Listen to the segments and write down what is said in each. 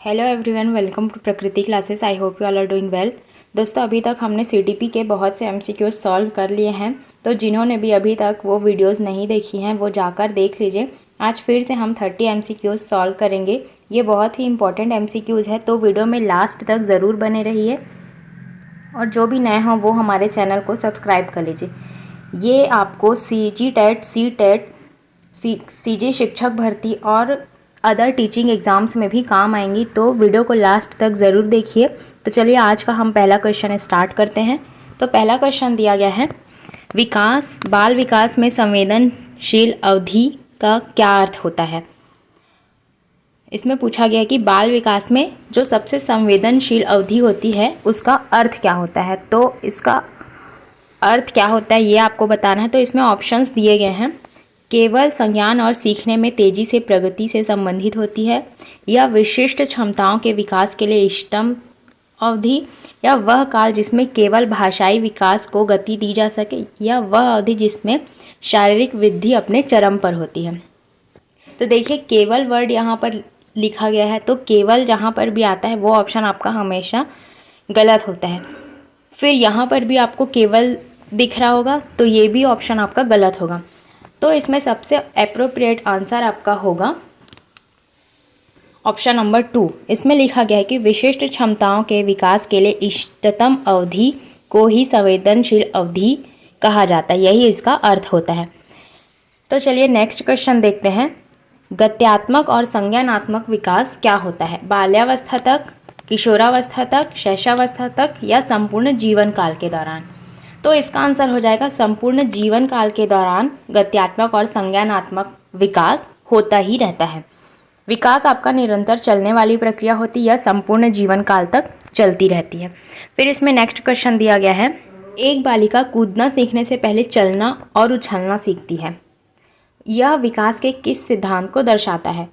Hello everyone, welcome to Prakriti classes. I hope you all are doing well. दोस्तों, अभी तक हमने सीटीपी के बहुत से एमसीक्यूज सॉल्व कर लिए हैं, तो जिन्होंने भी अभी तक वो वीडियोस नहीं देखी हैं वो जाकर देख लीजिए। आज फिर से हम 30 एमसीक्यूज सॉल्व करेंगे। ये बहुत ही इंपॉर्टेंट एमसीक्यूज है, तो वीडियो में लास्ट तक ज़रूर बने रहिए। और जो भी नए हों वो हमारे चैनल को सब्सक्राइब कर लीजिए। ये आपको CG TET, CTET, CG शिक्षक भर्ती और अदर टीचिंग एग्ज़ाम्स में भी काम आएंगी, तो वीडियो को लास्ट तक ज़रूर देखिए। तो चलिए आज का हम पहला क्वेश्चन स्टार्ट करते हैं। तो पहला क्वेश्चन दिया गया है, विकास, बाल विकास में संवेदनशील अवधि का क्या अर्थ होता है। इसमें पूछा गया कि बाल विकास में जो सबसे संवेदनशील अवधि होती है उसका अर्थ क्या होता है। तो इसका अर्थ क्या होता है ये आपको बताना है। तो इसमें ऑप्शंस दिए गए हैं, केवल संज्ञान और सीखने में तेजी से प्रगति से संबंधित होती है, या विशिष्ट क्षमताओं के विकास के लिए इष्टतम अवधि, या वह काल जिसमें केवल भाषाई विकास को गति दी जा सके, या वह अवधि जिसमें शारीरिक वृद्धि अपने चरम पर होती है। तो देखिए, केवल वर्ड यहाँ पर लिखा गया है, तो केवल जहाँ पर भी आता है वो ऑप्शन आपका हमेशा गलत होता है। फिर यहाँ पर भी आपको केवल दिख रहा होगा, तो ये भी ऑप्शन आपका गलत होगा। तो इसमें सबसे एप्रोप्रिएट आंसर आपका होगा ऑप्शन नंबर 2। इसमें लिखा गया है कि विशिष्ट क्षमताओं के विकास के लिए इष्टतम अवधि को ही संवेदनशील अवधि कहा जाता है, यही इसका अर्थ होता है। तो चलिए नेक्स्ट क्वेश्चन देखते हैं, गत्यात्मक और संज्ञानात्मक विकास क्या होता है। बाल्यावस्था तक, किशोरावस्था तक, शैशवावस्था तक, या संपूर्ण जीवन काल के दौरान। तो इसका आंसर हो जाएगा संपूर्ण जीवन काल के दौरान गत्यात्मक और संज्ञानात्मक विकास होता ही रहता है। विकास आपका निरंतर चलने वाली प्रक्रिया होती है, यह संपूर्ण जीवन काल तक चलती रहती है। फिर इसमें नेक्स्ट क्वेश्चन दिया गया है, एक बालिका कूदना सीखने से पहले चलना और उछलना सीखती है, यह विकास के किस सिद्धांत को दर्शाता है।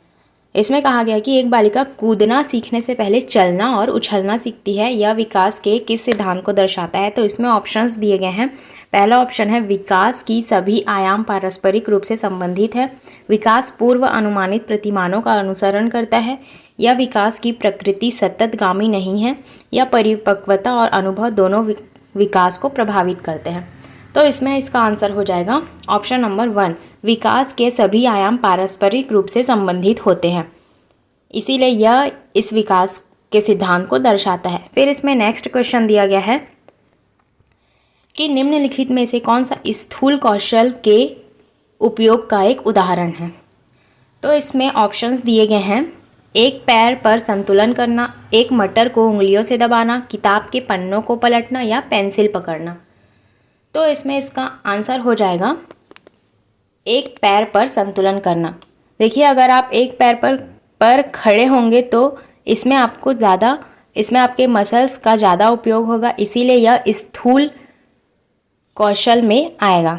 इसमें कहा गया कि एक बालिका कूदना सीखने से पहले चलना और उछलना सीखती है, यह विकास के किस सिद्धांत को दर्शाता है। तो इसमें ऑप्शंस दिए गए हैं। पहला ऑप्शन है, विकास की सभी आयाम पारस्परिक रूप से संबंधित है, विकास पूर्व अनुमानित प्रतिमानों का अनुसरण करता है, या विकास की प्रकृति सततगामी नहीं है, या परिपक्वता और अनुभव दोनों विकास को प्रभावित करते हैं। तो इसमें इसका आंसर हो जाएगा ऑप्शन नंबर 1, विकास के सभी आयाम पारस्परिक रूप से संबंधित होते हैं, इसीलिए यह इस विकास के सिद्धांत को दर्शाता है। फिर इसमें नेक्स्ट क्वेश्चन दिया गया है कि निम्नलिखित में से कौन सा स्थूल कौशल के उपयोग का एक उदाहरण है। तो इसमें ऑप्शंस दिए गए हैं, एक पैर पर संतुलन करना, एक मटर को उंगलियों से दबाना, किताब के पन्नों को पलटना, या पेंसिल पकड़ना। तो इसमें इसका आंसर हो जाएगा एक पैर पर संतुलन करना। देखिए, अगर आप एक पैर पर खड़े होंगे तो इसमें आपके मसल्स का ज़्यादा उपयोग होगा, इसीलिए यह स्थूल कौशल में आएगा।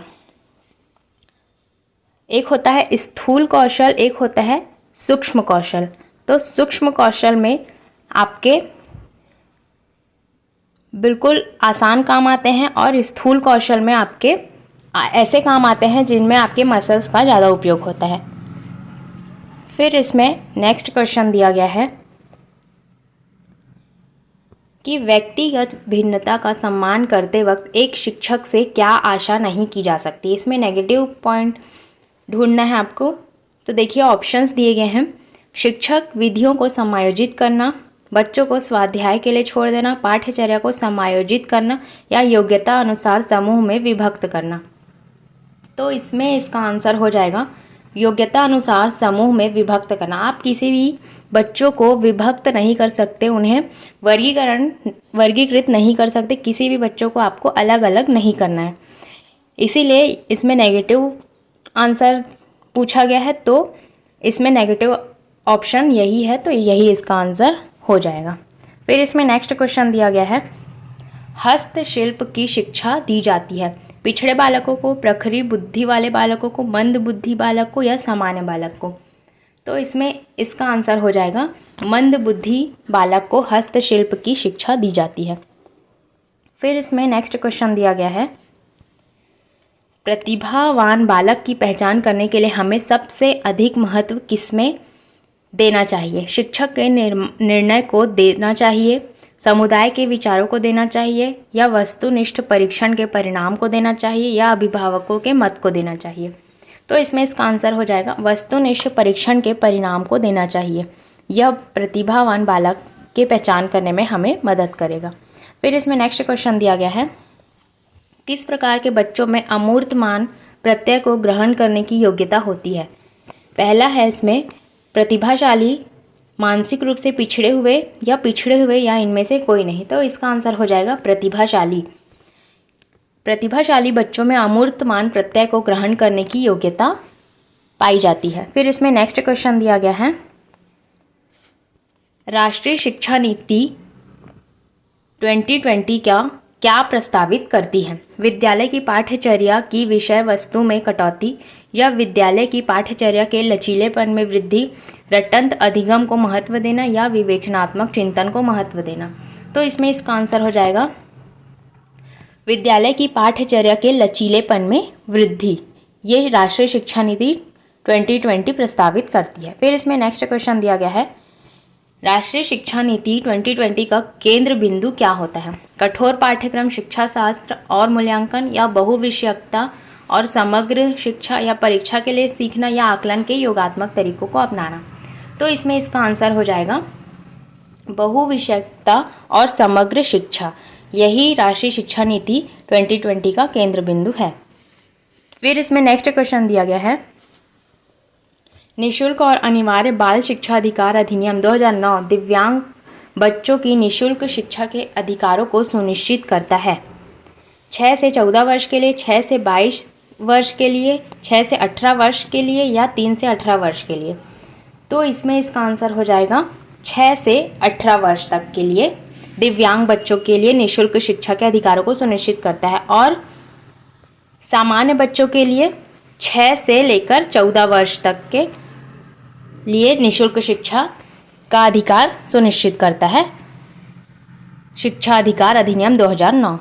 एक होता है स्थूल कौशल, एक होता है सूक्ष्म कौशल। तो सूक्ष्म कौशल में आपके बिल्कुल आसान काम आते हैं, और स्थूल कौशल में आपके ऐसे काम आते हैं जिनमें आपके मसल्स का ज़्यादा उपयोग होता है। फिर इसमें नेक्स्ट क्वेश्चन दिया गया है कि व्यक्तिगत भिन्नता का सम्मान करते वक्त एक शिक्षक से क्या आशा नहीं की जा सकती। इसमें नेगेटिव पॉइंट ढूंढना है आपको। तो देखिए, ऑप्शंस दिए गए हैं, शिक्षक विधियों को समायोजित करना, बच्चों को स्वाध्याय के लिए छोड़ देना, पाठ्यचर्या को समायोजित करना, या योग्यता अनुसार समूह में विभक्त करना। तो इसमें इसका आंसर हो जाएगा योग्यता अनुसार समूह में विभक्त करना। आप किसी भी बच्चों को विभक्त नहीं कर सकते, उन्हें वर्गीकृत नहीं कर सकते, किसी भी बच्चों को आपको अलग अलग नहीं करना है, इसीलिए इसमें नेगेटिव आंसर पूछा गया है। तो इसमें नेगेटिव ऑप्शन यही है, तो यही इसका आंसर हो जाएगा। फिर इसमें नेक्स्ट क्वेश्चन दिया गया है, हस्तशिल्प की शिक्षा दी जाती है पिछड़े बालकों को, प्रखरी बुद्धि वाले बालकों को, मंद बुद्धि बालक को, या सामान्य बालक को। तो इसमें इसका आंसर हो जाएगा मंद बुद्धि बालक को हस्तशिल्प की शिक्षा दी जाती है। फिर इसमें नेक्स्ट क्वेश्चन दिया गया है, प्रतिभावान बालक की पहचान करने के लिए हमें सबसे अधिक महत्व किसमें देना चाहिए, शिक्षक के निर्णय को देना चाहिए, समुदाय के विचारों को देना चाहिए, या वस्तुनिष्ठ परीक्षण के परिणाम को देना चाहिए, या अभिभावकों के मत को देना चाहिए। तो इसमें इसका आंसर हो जाएगा वस्तुनिष्ठ परीक्षण के परिणाम को देना चाहिए। यह प्रतिभावान बालक की पहचान करने में हमें मदद करेगा। फिर इसमें नेक्स्ट क्वेश्चन दिया गया है, किस प्रकार के बच्चों में अमूर्तमान प्रत्यय को ग्रहण करने की योग्यता होती है। पहला है इसमें प्रतिभाशाली, मानसिक रूप से पिछड़े हुए या इनमें से कोई नहीं। तो इसका आंसर हो जाएगा प्रतिभाशाली। प्रतिभाशाली बच्चों में अमूर्तमान प्रत्यय को ग्रहण करने की योग्यता पाई जाती है। फिर इसमें नेक्स्ट क्वेश्चन दिया गया है, राष्ट्रीय शिक्षा नीति 2020 क्या प्रस्तावित करती है। विद्यालय की पाठ्यचर्या की विषय वस्तु में कटौती, या विद्यालय की पाठ्यचर्या के लचीलेपन में वृद्धि, रटंत अधिगम को महत्व देना, या विवेचनात्मक चिंतन को महत्व देना। तो इसमें इसका आंसर हो जाएगा विद्यालय की पाठ्यचर्या के लचीलेपन में वृद्धि। ये राष्ट्रीय शिक्षा नीति 2020 प्रस्तावित करती है। फिर इसमें नेक्स्ट क्वेश्चन दिया गया है, राष्ट्रीय शिक्षा नीति 2020 का केंद्र बिंदु क्या होता है। कठोर पाठ्यक्रम, शिक्षा शास्त्र और मूल्यांकन, या बहुविषयकता और समग्र शिक्षा, या परीक्षा के लिए सीखना, या आकलन के योगात्मक तरीकों को अपनाना। तो इसमें इसका आंसर हो जाएगा बहुविषयकता और समग्र शिक्षा। यही राष्ट्रीय शिक्षा नीति 2020 का केंद्र बिंदु है। फिर इसमें नेक्स्ट क्वेश्चन दिया गया है, निःशुल्क और अनिवार्य बाल शिक्षा अधिकार अधिनियम 2009 दिव्यांग बच्चों की निःशुल्क शिक्षा के अधिकारों को सुनिश्चित करता है। 6 से 14 वर्ष के लिए, 6 से 22 वर्ष के लिए, 6 से 18 वर्ष के लिए, या 3 से 18 वर्ष के लिए। तो इसमें इसका आंसर हो जाएगा 6 से 18 वर्ष तक के लिए दिव्यांग बच्चों के लिए निःशुल्क शिक्षा के अधिकारों को सुनिश्चित करता है, और सामान्य बच्चों के लिए 6 से लेकर 14 वर्ष तक के लिए निःशुल्क शिक्षा का अधिकार सुनिश्चित करता है शिक्षा अधिकार अधिनियम 2009।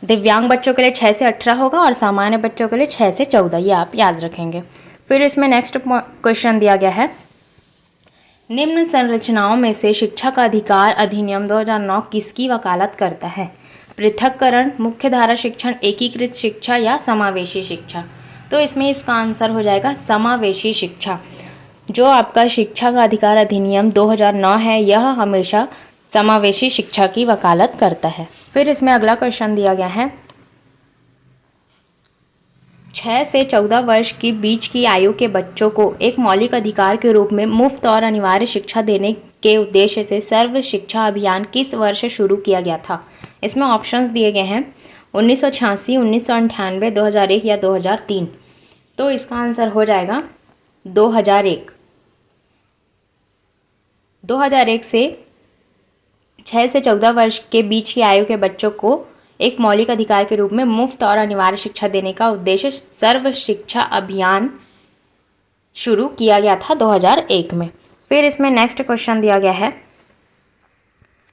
दिव्यांग बच्चों के लिए 6 से 18 होगा, और सामान्य बच्चों के लिए 6 से 14, ये आप याद रखेंगे। फिर इसमें नेक्स्ट क्वेश्चन दिया गया है, निम्न संरचनाओं में से शिक्षा का अधिकार अधिनियम 2009 किसकी वकालत करता है। पृथक्करण, मुख्यधारा शिक्षण, एकीकृत शिक्षा, या समावेशी शिक्षा। तो इसमें इसका आंसर हो जाएगा समावेशी शिक्षा। जो आपका शिक्षा का अधिकार अधिनियम 2009 है, यह हमेशा समावेशी शिक्षा की वकालत करता है। फिर इसमें अगला क्वेश्चन दिया गया है, 6 से 14 वर्ष के बीच की आयु के बच्चों को एक मौलिक अधिकार के रूप में मुफ्त और अनिवार्य शिक्षा देने के उद्देश्य से सर्व शिक्षा अभियान किस वर्ष शुरू किया गया था। इसमें ऑप्शंस दिए गए हैं 1986, 1998, 2001 या 2003। तो इसका आंसर हो जाएगा 2001। 2001 से 6 से 14 वर्ष के बीच की आयु के बच्चों को एक मौलिक अधिकार के रूप में मुफ्त और अनिवार्य शिक्षा देने का उद्देश्य सर्व शिक्षा अभियान शुरू किया गया था 2001 में। फिर इसमें नेक्स्ट क्वेश्चन दिया गया है,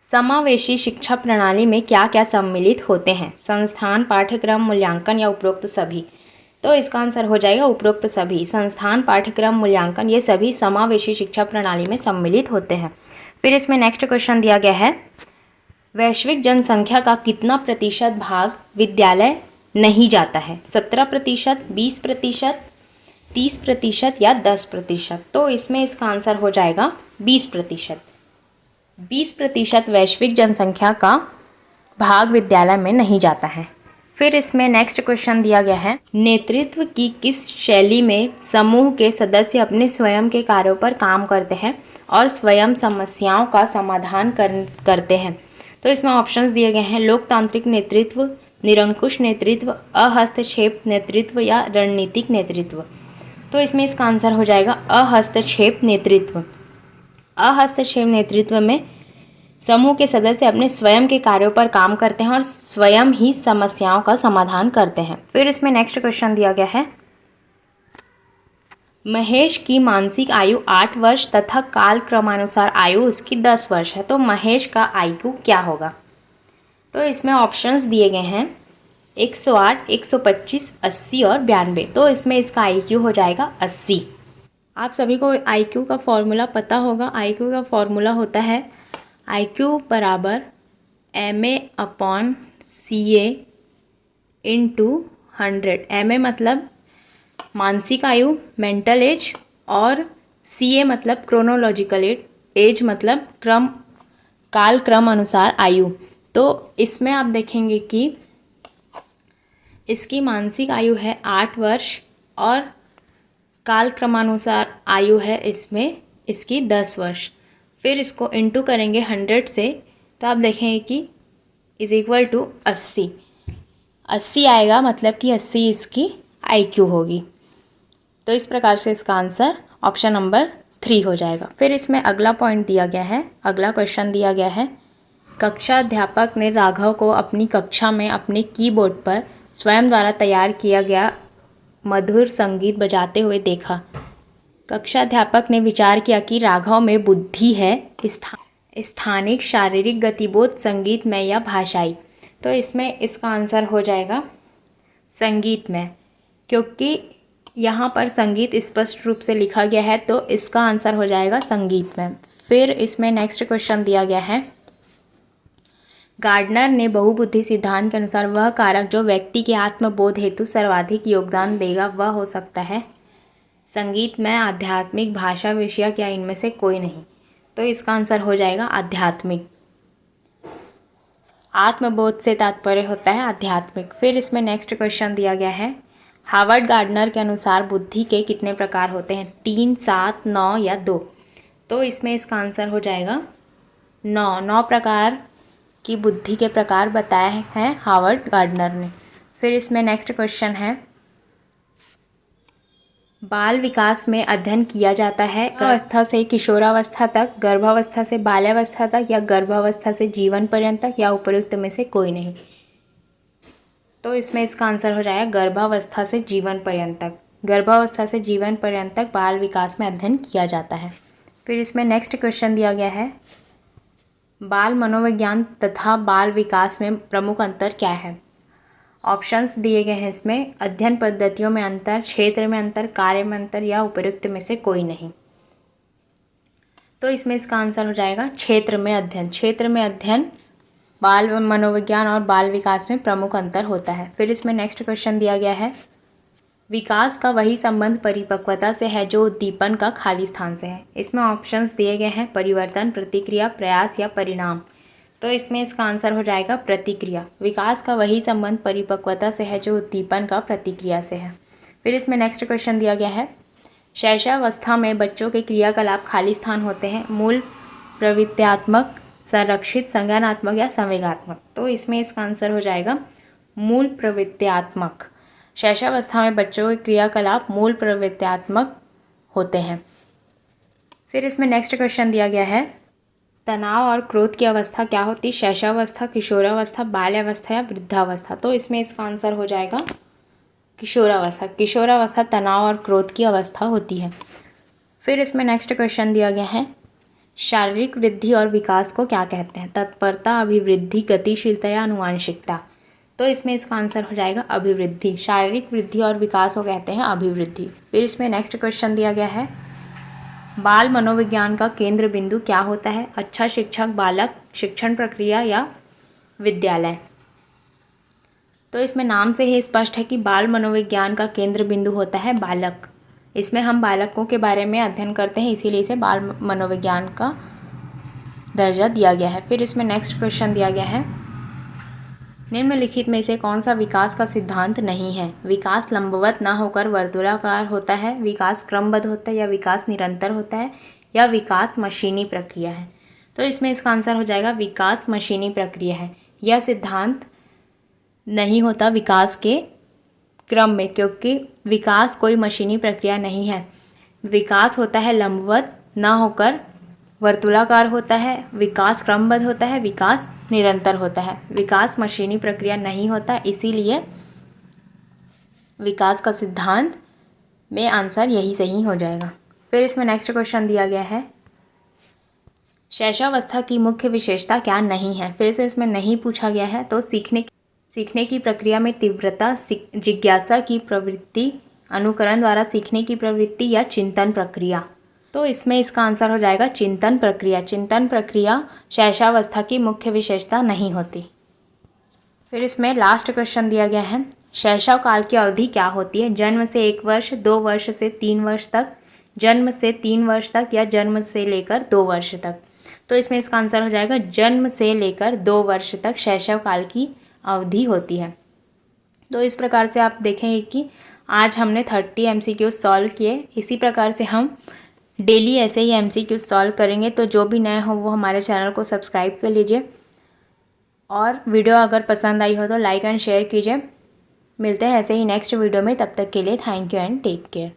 समावेशी शिक्षा प्रणाली में क्या क्या सम्मिलित होते हैं। संस्थान, पाठ्यक्रम, मूल्यांकन, या उपरोक्त सभी। तो इसका आंसर हो जाएगा उपरोक्त सभी। संस्थान, पाठ्यक्रम, मूल्यांकन, ये सभी समावेशी शिक्षा प्रणाली में सम्मिलित होते हैं। फिर इसमें नेक्स्ट क्वेश्चन दिया गया है, वैश्विक जनसंख्या का कितना प्रतिशत भाग विद्यालय नहीं जाता है। 17%, 20%, 30% या 10%। तो इसमें इसका आंसर हो जाएगा 20%। 20% वैश्विक जनसंख्या का भाग विद्यालय में नहीं जाता है। फिर इसमें नेक्स्ट क्वेश्चन दिया गया है, नेतृत्व की किस शैली में समूह के सदस्य अपने स्वयं के कार्यों पर काम करते हैं और स्वयं समस्याओं का समाधान करते हैं। तो इसमें ऑप्शंस दिए गए हैं, लोकतांत्रिक नेतृत्व, निरंकुश नेतृत्व, अहस्तक्षेप नेतृत्व, या रणनीतिक नेतृत्व। तो इसमें इसका आंसर हो जाएगा अहस्तक्षेप नेतृत्व। अहस्तक्षेप नेतृत्व में समूह के सदस्य अपने स्वयं के कार्यों पर काम करते हैं और स्वयं ही समस्याओं का समाधान करते हैं। फिर इसमें नेक्स्ट क्वेश्चन दिया गया है, महेश की मानसिक आयु 8 वर्ष तथा काल क्रमानुसार आयु उसकी 10 वर्ष है। तो महेश का आयु क्या होगा। तो इसमें ऑप्शंस दिए गए हैं 108, 125, 80 और 92। तो इसमें इसका आयु हो जाएगा 80। आप सभी को IQ का फॉर्मूला पता होगा। IQ का फॉर्मूला होता है IQ बराबर MA/CA इंटू 100। MA मतलब मानसिक आयु, मेंटल एज, और CA मतलब क्रोनोलॉजिकल एज मतलब काल क्रम अनुसार आयु। तो इसमें आप देखेंगे कि इसकी मानसिक आयु है 8 वर्ष और काल क्रमानुसार आयु है इसमें इसकी 10 वर्ष। फिर इसको इंटू करेंगे 100 से, तो आप देखेंगे कि इज इक्वल टू 80 आएगा, मतलब कि 80 इसकी IQ होगी। तो इस प्रकार से इसका आंसर ऑप्शन नंबर 3 हो जाएगा। फिर इसमें अगला पॉइंट दिया गया है, अगला क्वेश्चन दिया गया है, कक्षा अध्यापक ने राघव को अपनी कक्षा में अपने कीबोर्ड पर स्वयं द्वारा तैयार किया गया मधुर संगीत बजाते हुए देखा। कक्षा अध्यापक ने विचार किया कि राघव में बुद्धि है, स्थानिक, शारीरिक, गतिबोध, संगीतमय या भाषाई। तो इसमें इसका आंसर हो जाएगा संगीतमय, क्योंकि यहाँ पर संगीत स्पष्ट रूप से लिखा गया है, तो इसका आंसर हो जाएगा संगीतमय। फिर इसमें नेक्स्ट क्वेश्चन दिया गया है, गार्डनर ने बहुबुद्धि सिद्धांत के अनुसार वह कारक जो व्यक्ति के आत्मबोध हेतु सर्वाधिक योगदान देगा वह हो सकता है संगीतमय, आध्यात्मिक, भाषा विषयक या इनमें से कोई नहीं। तो इसका आंसर हो जाएगा आध्यात्मिक। आत्मबोध से तात्पर्य होता है आध्यात्मिक। फिर इसमें नेक्स्ट क्वेश्चन दिया गया है, हार्वर्ड गार्डनर के अनुसार बुद्धि के कितने प्रकार होते हैं, 3, 7, 9 या 2। तो इसमें इसका आंसर हो जाएगा 9 प्रकार की बुद्धि के प्रकार बताए हैं हार्वर्ड गार्डनर ने। फिर इसमें नेक्स्ट क्वेश्चन है, बाल विकास में अध्ययन किया जाता है अवस्था से किशोरावस्था तक, गर्भावस्था से बाल्यावस्था तक, या गर्भावस्था से जीवन पर्यंत तक, या उपयुक्त में से कोई नहीं। तो इसमें इसका आंसर हो जाएगा गर्भावस्था से जीवन पर्यंत तक। गर्भावस्था से जीवन पर्यंत तक बाल विकास में अध्ययन किया जाता है। फिर इसमें नेक्स्ट क्वेश्चन दिया गया है, बाल मनोविज्ञान तथा बाल विकास में प्रमुख अंतर क्या है। ऑप्शंस दिए गए हैं इसमें, अध्ययन पद्धतियों में अंतर, क्षेत्र में अंतर, कार्य में अंतर, या उपयुक्त में से कोई नहीं। तो इसमें इसका आंसर हो जाएगा क्षेत्र में अध्ययन। क्षेत्र में अध्ययन बाल मनोविज्ञान और बाल विकास में प्रमुख अंतर होता है। फिर इसमें नेक्स्ट क्वेश्चन दिया गया है, विकास का वही संबंध परिपक्वता से है जो उद्दीपन का खाली स्थान से है। इसमें ऑप्शंस दिए गए हैं, परिवर्तन, प्रतिक्रिया, प्रयास या परिणाम। तो इसमें इसका आंसर हो जाएगा प्रतिक्रिया। विकास का वही संबंध परिपक्वता से है जो उद्दीपन का प्रतिक्रिया से है। फिर इसमें नेक्स्ट क्वेश्चन दिया गया है, शैशवावस्था में बच्चों के क्रियाकलाप खाली स्थान होते हैं, मूल, प्रवृत्त्यात्मक, संरक्षित, संज्ञानात्मक या संवेगात्मक। तो इसमें इसका आंसर हो जाएगा मूल प्रवृत्त्यात्मक। शैशवावस्था में बच्चों के क्रियाकलाप मूल प्रवृत्त्यात्मक होते हैं। फिर इसमें नेक्स्ट क्वेश्चन दिया गया है, तनाव और क्रोध की अवस्था क्या होती है, शैशवावस्था, किशोरावस्था, बाल्यावस्था या वृद्धावस्था। तो इसमें इसका आंसर हो जाएगा किशोरावस्था। किशोरावस्था तनाव और क्रोध की अवस्था होती है। फिर इसमें नेक्स्ट क्वेश्चन दिया गया है, शारीरिक वृद्धि और विकास को क्या कहते हैं, तत्परता, अभिवृद्धि, गतिशीलता या आनुवांशिकता। तो इसमें इसका आंसर हो जाएगा अभिवृद्धि। शारीरिक वृद्धि और विकास को कहते हैं अभिवृद्धि। फिर इसमें नेक्स्ट क्वेश्चन दिया गया है, बाल मनोविज्ञान का केंद्र बिंदु क्या होता है, अच्छा शिक्षक, बालक, शिक्षण प्रक्रिया या विद्यालय। तो इसमें नाम से ही स्पष्ट है कि बाल मनोविज्ञान का केंद्र बिंदु होता है बालक। इसमें हम बालकों के बारे में अध्ययन करते हैं, इसीलिए इसे बाल मनोविज्ञान का दर्जा दिया गया है। फिर इसमें नेक्स्ट क्वेश्चन दिया गया है, निम्नलिखित में से कौन सा विकास का सिद्धांत नहीं है, विकास लंबवत न होकर वर्तुलाकार होता है, विकास क्रमबद्ध होता है, या विकास निरंतर होता है, या विकास मशीनी प्रक्रिया है। तो इसमें इसका आंसर हो जाएगा विकास मशीनी प्रक्रिया है। यह सिद्धांत नहीं होता विकास के क्रम में, क्योंकि विकास कोई मशीनी प्रक्रिया नहीं है। विकास होता है लंबवत न होकर वर्तुलाकार होता है, विकास क्रमबद्ध होता है, विकास निरंतर होता है। विकास मशीनी प्रक्रिया नहीं होता, इसीलिए विकास का सिद्धांत में आंसर यही सही हो जाएगा। फिर इसमें नेक्स्ट क्वेश्चन दिया गया है, शैशवावस्था की मुख्य विशेषता क्या नहीं है। फिर से इसमें नहीं पूछा गया है, तो सीखने की प्रक्रिया में तीव्रता, जिज्ञासा की प्रवृत्ति, अनुकरण द्वारा सीखने की प्रवृत्ति या चिंतन प्रक्रिया। तो इसमें इसका आंसर हो जाएगा चिंतन प्रक्रिया। चिंतन प्रक्रिया शैशवावस्था की मुख्य विशेषता नहीं होती। फिर इसमें लास्ट क्वेश्चन दिया गया है, शैशव काल की अवधि क्या होती है? जन्म से 1 वर्ष, 2 वर्ष से 3 वर्ष तक, जन्म से 3 वर्ष तक या जन्म से लेकर 2 वर्ष तक। तो इसमें इसका आंसर हो जाएगा जन्म से लेकर 2 वर्ष तक शैशव काल की अवधि होती है। तो इस प्रकार से आप देखेंगे कि आज हमने 30 MCQ सॉल्व किए। इसी प्रकार से हम डेली ऐसे ही MCQ सॉल्व करेंगे। तो जो भी नए हो वो हमारे चैनल को सब्सक्राइब कर लीजिए और वीडियो अगर पसंद आई हो तो लाइक एंड शेयर कीजिए। मिलते हैं ऐसे ही नेक्स्ट वीडियो में, तब तक के लिए thank you and take care.